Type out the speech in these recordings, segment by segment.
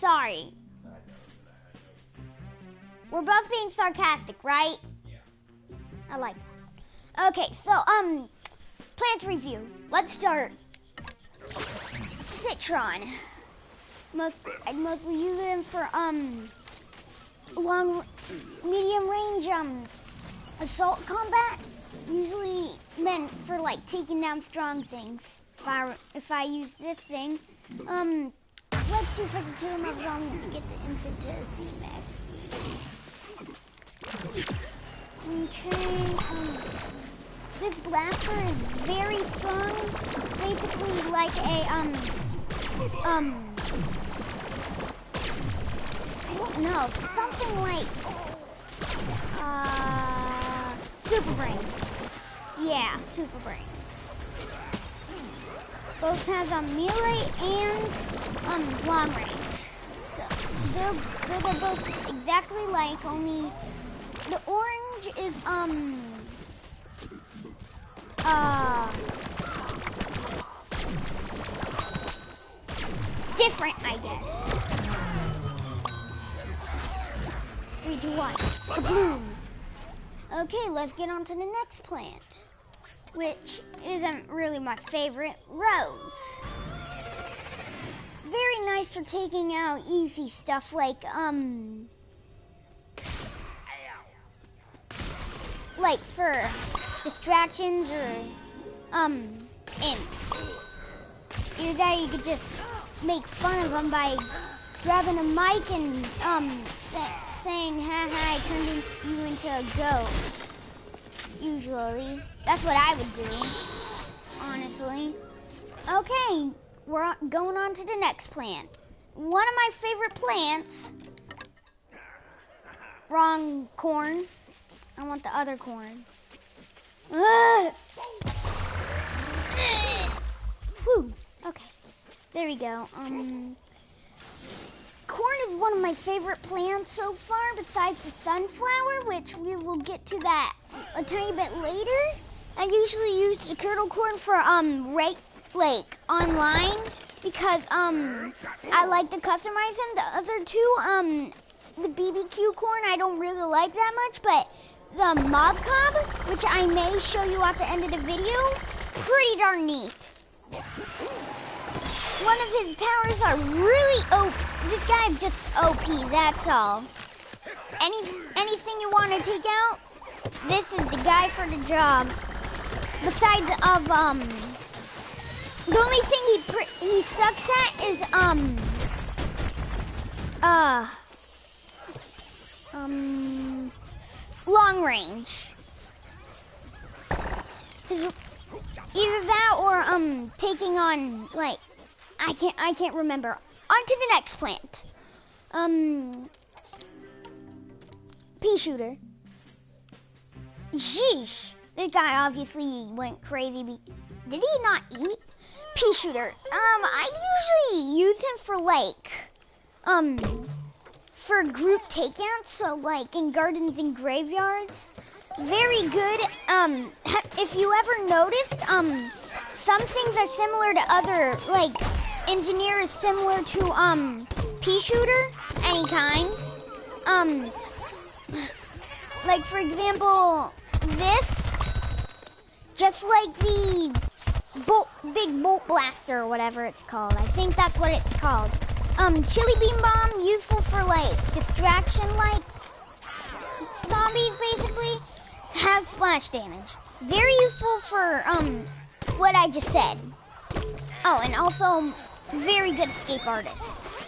Sorry. We're both being sarcastic, right? Yeah. I like that. Okay, so, plant review. Let's start. Citron. I mostly use them for, long, medium range, assault combat. Usually meant for, like, taking down strong things. If I use this thing. Let's see if I can kill enough zombies to get the infancy max. Okay, this blaster is very strong. Basically like a, I don't know, something like, Super Brains. Yeah, Super Brains. Both has a melee and, long range. So, they're both exactly like, only the orange is, different, I guess. 3, 2, 1. Kaboom! Okay, let's get on to the next plant, which isn't really my favorite, rose. Very nice for taking out easy stuff like for distractions or imps. Either that, you could just make fun of them by grabbing a mic and saying, "Ha, I turned you into a ghost." Usually, that's what I would do. Honestly. Okay, we're going on to the next plant. One of my favorite plants. Wrong corn. I want the other corn. Whew. Okay. There we go. Corn is one of my favorite plants so far, besides the sunflower, which we will get to that a tiny bit later. I usually use the curdle corn for like online because I like to customize them. The other two, the BBQ corn, I don't really like that much, but the mob cob, which I may show you at the end of the video, pretty darn neat. One of his powers are really OP. This guy's just OP, that's all. Anything you want to take out, this is the guy for the job. Besides of, the only thing he sucks at is, long range. Either that or, taking on, like, I can't remember. On to the next plant. Pea shooter. Sheesh. This guy obviously went crazy. Did he not eat? Pea shooter. I usually use him for like, for group takeouts. So like in gardens and graveyards. Very good. If you ever noticed, some things are similar to other, like, engineer is similar to, pea shooter, any kind. Like, for example, this, just like the big bolt blaster or whatever it's called. I think that's what it's called. Chili bean bomb, useful for, like, distraction, like, zombies, basically, have splash damage. Very useful for, what I just said. Oh, and also very good escape artists.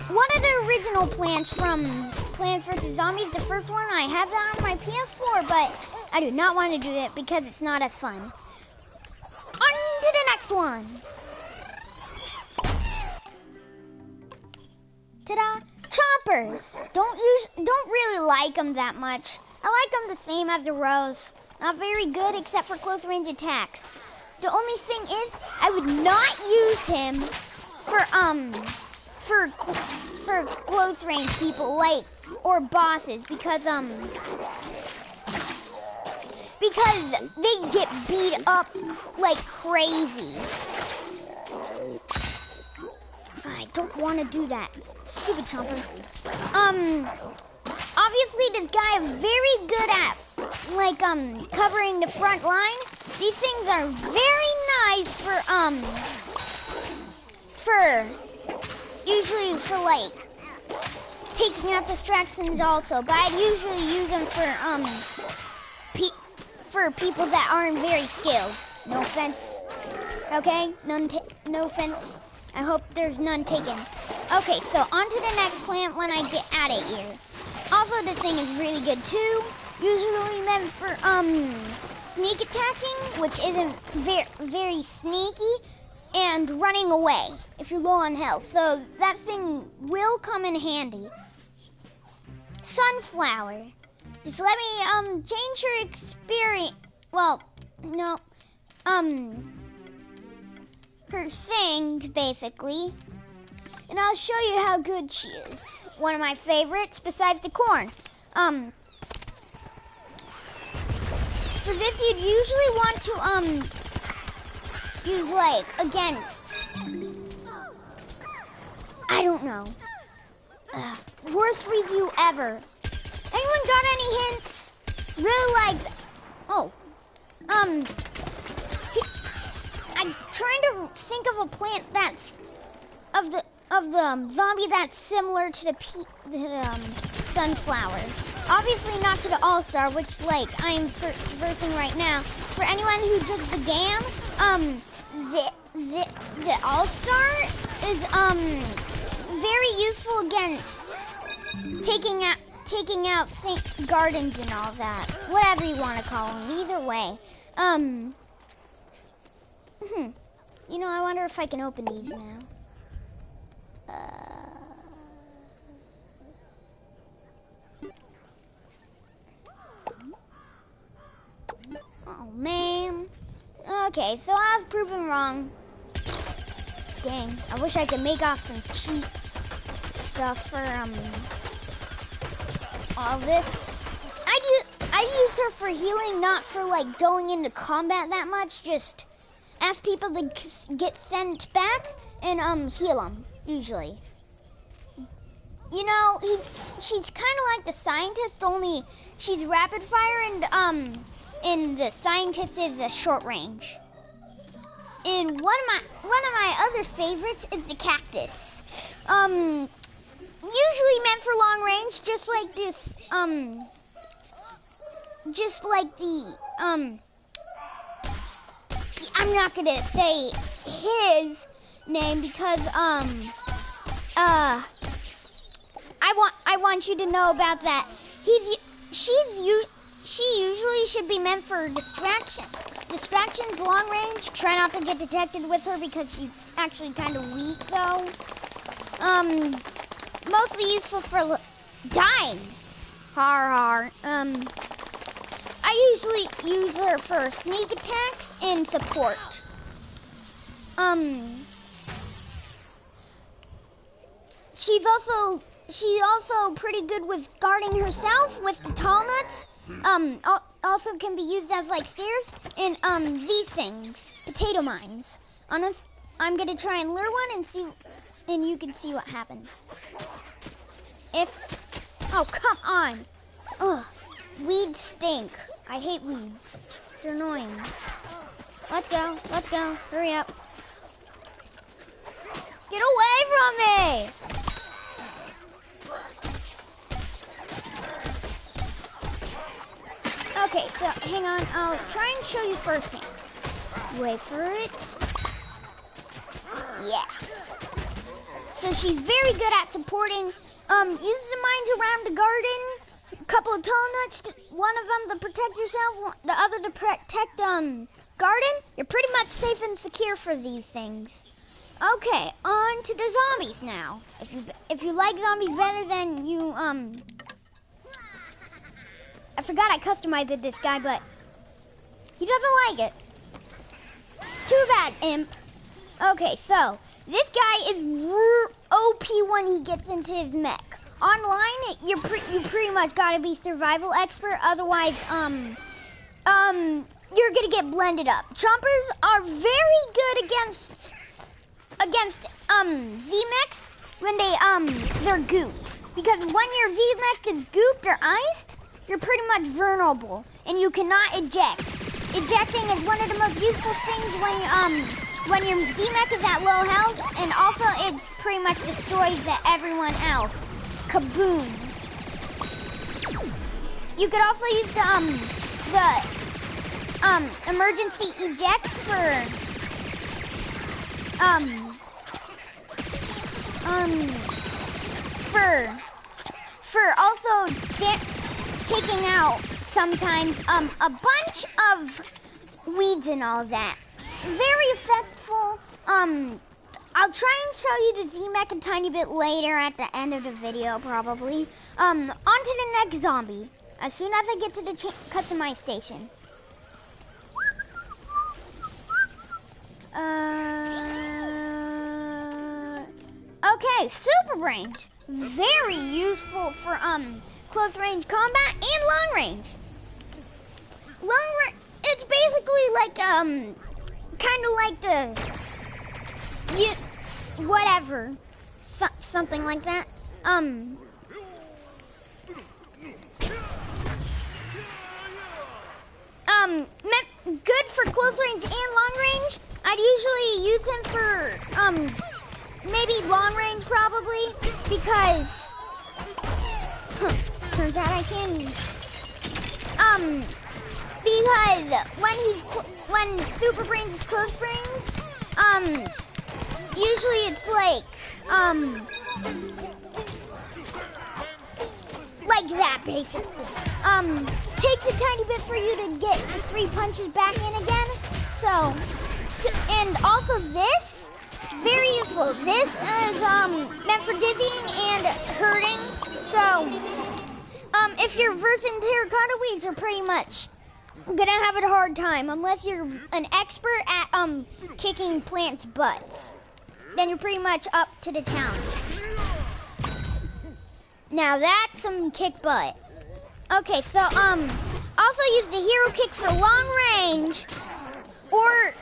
One of the original plants from Plants vs. Zombies, the first one, I have that on my PS4, but I do not want to do it because it's not as fun. On to the next one. Ta-da! Choppers. Don't really like them that much. I like them the same as the rose. Not very good except for close range attacks. The only thing is, I would not use him for close range people, like, or bosses, because they get beat up like crazy. I don't want to do that. Stupid Chomper. Obviously this guy is very good at, like, covering the front line. These things are very nice usually for, like, taking out distractions also. But I usually use them for people that aren't very skilled. No offense. Okay? No offense. I hope there's none taken. Okay, so on to the next plant when I get at it here. Also, this thing is really good too. Usually meant for sneak attacking, which isn't very sneaky, and running away if you're low on health. So that thing will come in handy. Sunflower. Just let me change your experience. Well, no. Her things, basically. And I'll show you how good she is. One of my favorites besides the corn. For this, you'd usually want to, use, like, against, I don't know. Worst review ever. Anyone got any hints? Really like, I'm trying to think of a plant that's of the zombie that's similar to the sunflower. Obviously not to the all-star, which like I'm versing right now. For anyone who does the GAM, the all-star is very useful against taking out gardens and all that. Whatever you want to call them. Either way. You know, I wonder if I can open these now. Oh, man. Okay, so I've proven wrong. Dang, I wish I could make off some cheap stuff for, all this. I use her for healing, not for, like, going into combat that much. Just ask people to get sent back and, heal them, usually. You know, she's kind of like the scientist, only she's rapid fire and the scientist is a short range. And one of my other favorites is the cactus. Usually meant for long range, just like this, just like the, I'm not gonna say his name because, I want you to know about that. She usually should be meant for distractions, long range. Try not to get detected with her because she's actually kind of weak though. Mostly useful for dying. Har. I usually use her for sneak attacks and support. She's also pretty good with guarding herself with the tall nuts. Also can be used as like stairs and these things, potato mines. I'm gonna try and lure one and you can see what happens. Oh, come on. Ugh, weeds stink. I hate weeds. They're annoying. Let's go. Hurry up. Get away from me! Okay, so hang on. I'll try and show you firsthand. Wait for it. Yeah. So she's very good at supporting. Use the mines around the garden. A couple of tall nuts. One of them to protect yourself. The other to protect garden. You're pretty much safe and secure for these things. Okay, on to the zombies now. If you like zombies better than you I forgot I customized this guy, but he doesn't like it. Too bad, imp. Okay, so this guy is OP when he gets into his mech. Online, you pretty much gotta be survival expert, otherwise, you're gonna get blended up. Chompers are very good against VMechs, they're gooped. Because when your Z-Mech is gooped or iced, you're pretty much vulnerable, and you cannot eject. Ejecting is one of the most useful things when your Z-Mech is at low health, and also it pretty much destroys everyone else. Kaboom! You could also use the emergency eject for also taking out sometimes a bunch of weeds and all that. Very effectful. I'll try and show you the Z-Mech a tiny bit later at the end of the video, probably. On to the next zombie, as soon as I get to the customize station. Okay, Super Brains. Very useful for close range combat and long range. It's basically like kind of like whatever, something like that. Good for close range and long range. I'd usually use them for maybe long range probably, because turns out I can. Because when Super Brains is close range, usually it's like that basically. Takes a tiny bit for you to get the 3 punches back in again. So and also this, very useful. This is meant for dizzying and hurting. So if you're versing terracotta weeds, you're pretty much gonna have a hard time unless you're an expert at kicking plants' butts. Then you're pretty much up to the challenge. Now that's some kick butt. Okay, so also use the hero kick for long range, or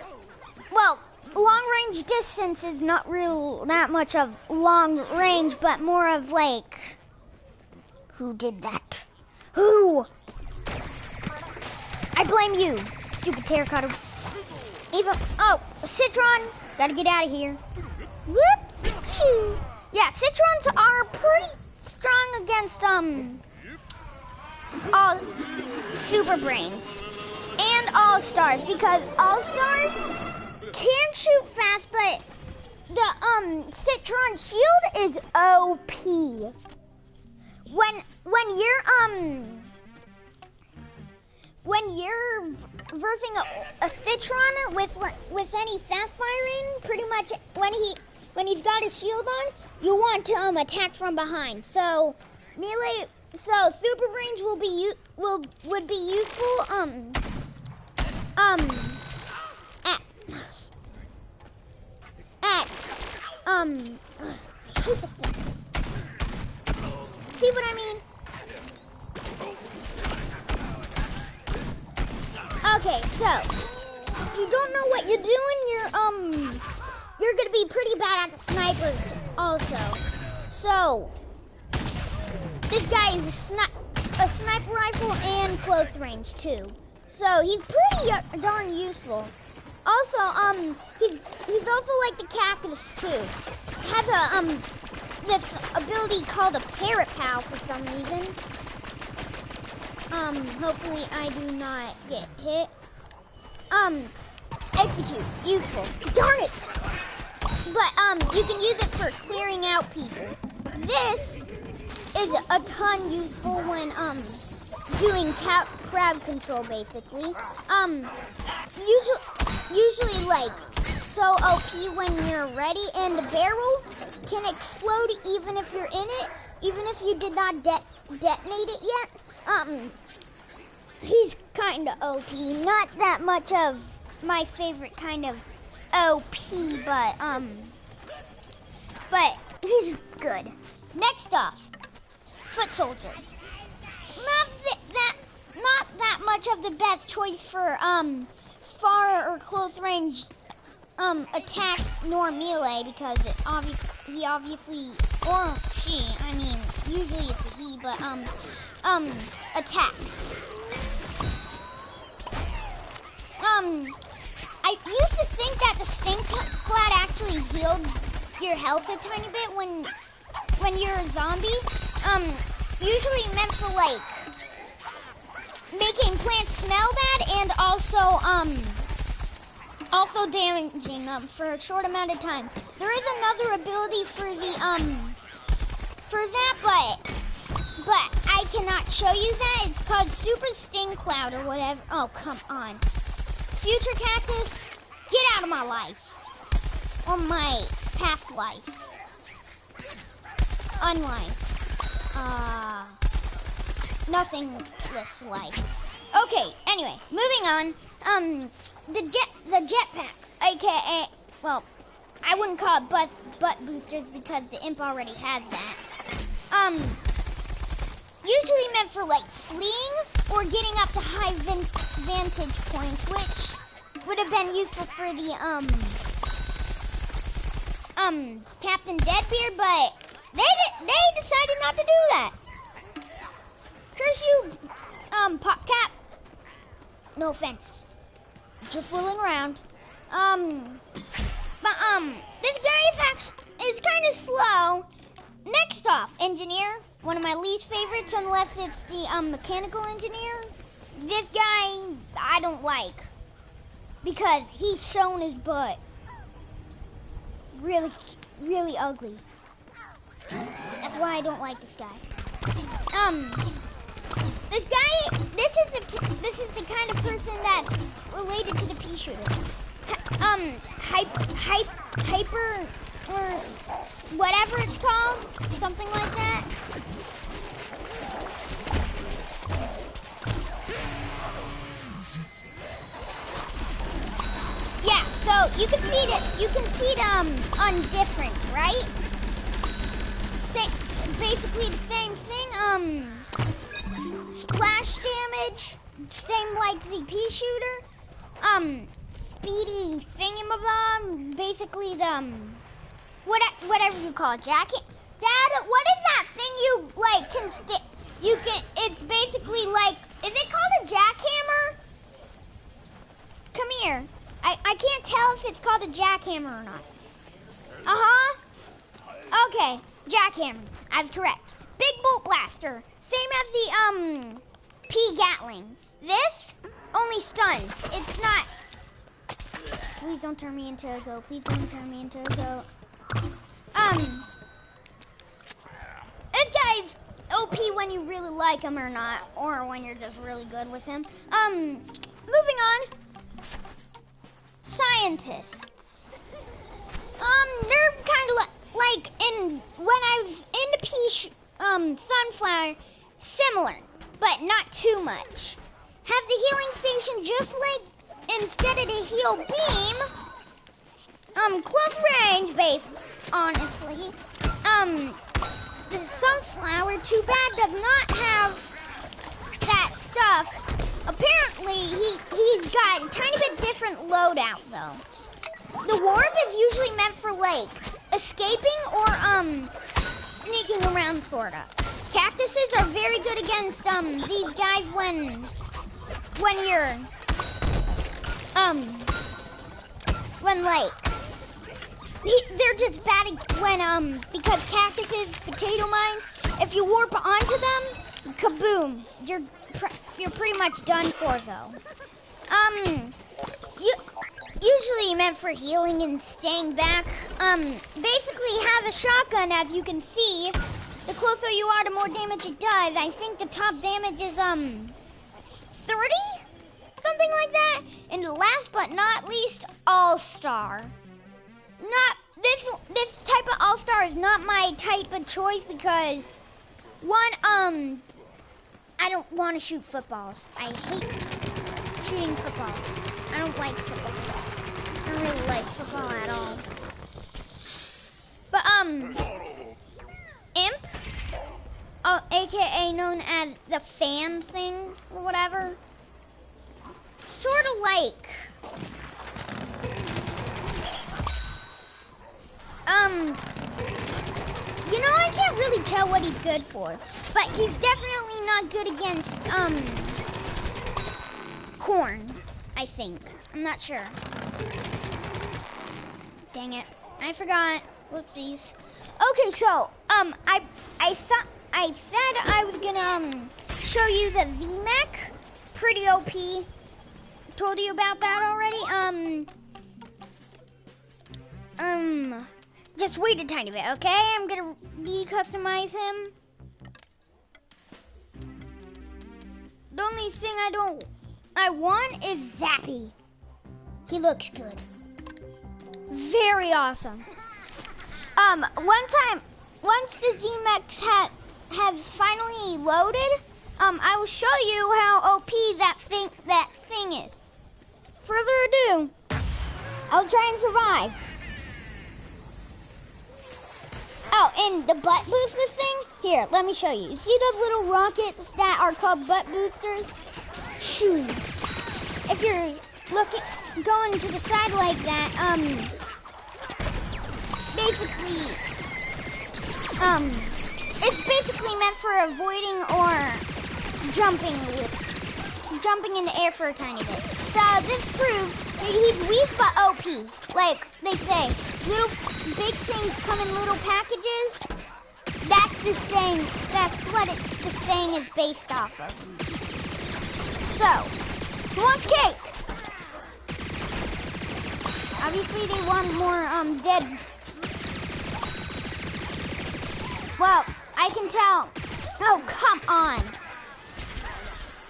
well, long range distance is not real that much of long range, but more of like, who did that? Who? I blame you, stupid terracotta. Citron, gotta get out of here. Whoop, shoo. Yeah, Citrons are pretty strong against all Super Brains and All Stars, because All Stars can shoot fast, but the Citron shield is OP. When you're versing a Citron with any fast firing, pretty much when he's got his shield on, you want to attack from behind. So Super Brains would be useful see what I mean? Okay, so if you don't know what you're doing, you're gonna be pretty bad at the snipers also. So this guy is a sniper rifle and close range too. So he's pretty darn useful. Also, he's also like the cactus too. Has this ability called a parrot pal for some reason. Hopefully I do not get hit. Execute, useful. Darn it! But you can use it for clearing out people. This is a ton useful when doing crowd control basically. Usually like so OP when you're ready, and the barrel can explode even if you're in it, even if you did not detonate it yet. He's kind of OP, not that much of my favorite kind of OP, but he's good. Next off, Foot Soldier. Not that much of the best choice for far or close range attack nor melee because he obviously, or she, I mean, usually it's a he, but attacks. I used to think that the Stink Cloud actually healed your health a tiny bit when you're a zombie. Usually meant for like making plants smell bad and also damaging them for a short amount of time. There is another ability for the for that, but I cannot show you that. It's called Super Sting Cloud or whatever. Oh, come on. Future Cactus, get out of my life. Or my past life. Unlife. Nothingless life. Okay, anyway, moving on. The jetpack, aka, well, I wouldn't call it butt boosters because the imp already has that. Usually meant for like fleeing or getting up to high vantage points, which would have been useful for the Captain Deadbeard, but they decided not to do that. Curse you, PopCap. No offense. Just fooling around. This guy is kind of slow. Next off, engineer. One of my least favorites, unless it's the mechanical engineer. This guy I don't like because he's shown his butt. Really, really ugly. That's why I don't like this guy. This is the kind of person that's related to the pea shooter. Hyper or whatever it's called, something like that. Yeah, so you can see it on difference, right? Basically the same thing. Splash damage, same like the pea shooter. Speedy thingamabob, basically the whatever you call it, jacket. Dad, what is that thing you like it's basically like, is it called a jackhammer? Come here. I can't tell if it's called a jackhammer or not. Okay, jackhammer. I was correct. Big bolt blaster. Same as the P Gatling. This only stuns. It's not. Please don't turn me into a goat. Please don't turn me into a goat. This guy's OP when you really like him or not, or when you're just really good with him. Moving on. Scientists. They're kind of like when I was in the Sunflower, similar, but not too much. Have the healing station just like, instead of the heal beam, close range base, honestly. The Sunflower, too bad, does not have that stuff. Apparently, he's got a tiny bit different loadout, though. The warp is usually meant for, like, escaping or, sneaking around, sorta. Cactuses are very good against, these guys when you're, when, like, they're just bad when, because cactuses, potato mines, if you warp onto them, kaboom, you're pretty much done for, though. Usually meant for healing and staying back. Basically have a shotgun, as you can see. The closer you are, the more damage it does. I think the top damage is, 30? Something like that. And last but not least, All-Star. This type of All-Star is not my type of choice because, one, I don't want to shoot footballs. I hate shooting footballs. I don't like football. I don't really like football at all. But, Imp, aka known as the fan thing or whatever, sort of like you know, I can't really tell what he's good for, but he's definitely not good against, corn, I think. I'm not sure. Dang it, I forgot. Whoopsies. Okay, so, I said I was gonna, show you the VMAC. Pretty OP. Told you about that already. Just wait a tiny bit, okay? I'm gonna de-customize him. The only thing I want is Zappy. He looks good. Very awesome. Once the ZMAX has finally loaded, I will show you how OP that thing is. Further ado, I'll try and survive. Oh, and the butt booster thing? Here, let me show you. See those little rockets that are called butt boosters? Shoo. If you're going to the side like that, basically, it's basically meant for avoiding or jumping in the air for a tiny bit. So this proves that he's weak but OP. Like they say, little big things come in little packages. That's the saying. That's what the saying is based off of. So, who wants cake? Obviously, they want more dead. Well, I can tell. Oh, come on.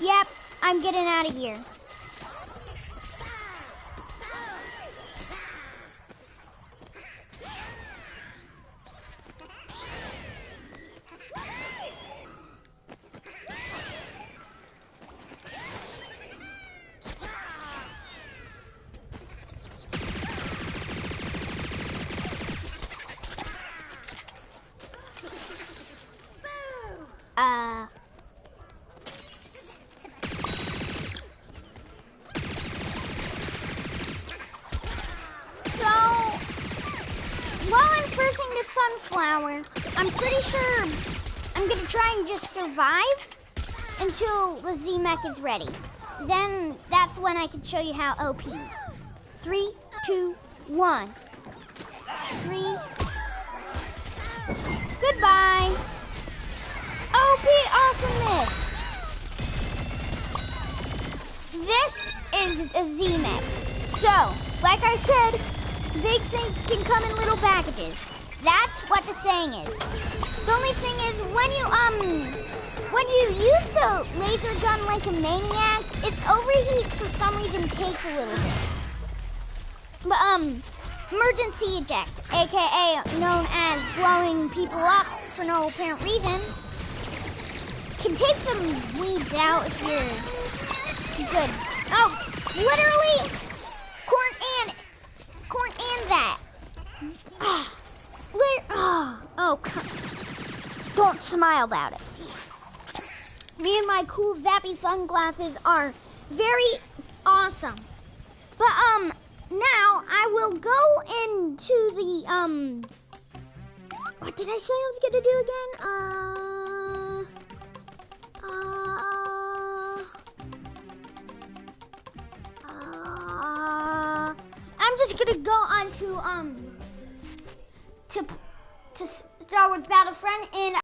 Yep, I'm getting out of here. Sunflower, I'm pretty sure I'm gonna try and just survive until the ZMAC is ready. Then that's when I can show you how OP. 3, 2, 1. 3. Goodbye. OP awesomeness. This is a ZMAC. So, like I said, big things can come in little packages. That's what the saying is. The only thing is when you use the laser gun like a maniac, its overheat for some reason takes a little bit. But emergency eject, aka known as blowing people up for no apparent reason, can take some weeds out if you're good. Oh, literally corn and that. Don't smile about it. Me and my cool Zappy sunglasses are very awesome. But now I will go into the what did I say I was gonna do again? I'm just gonna go on to Star Wars Battlefront and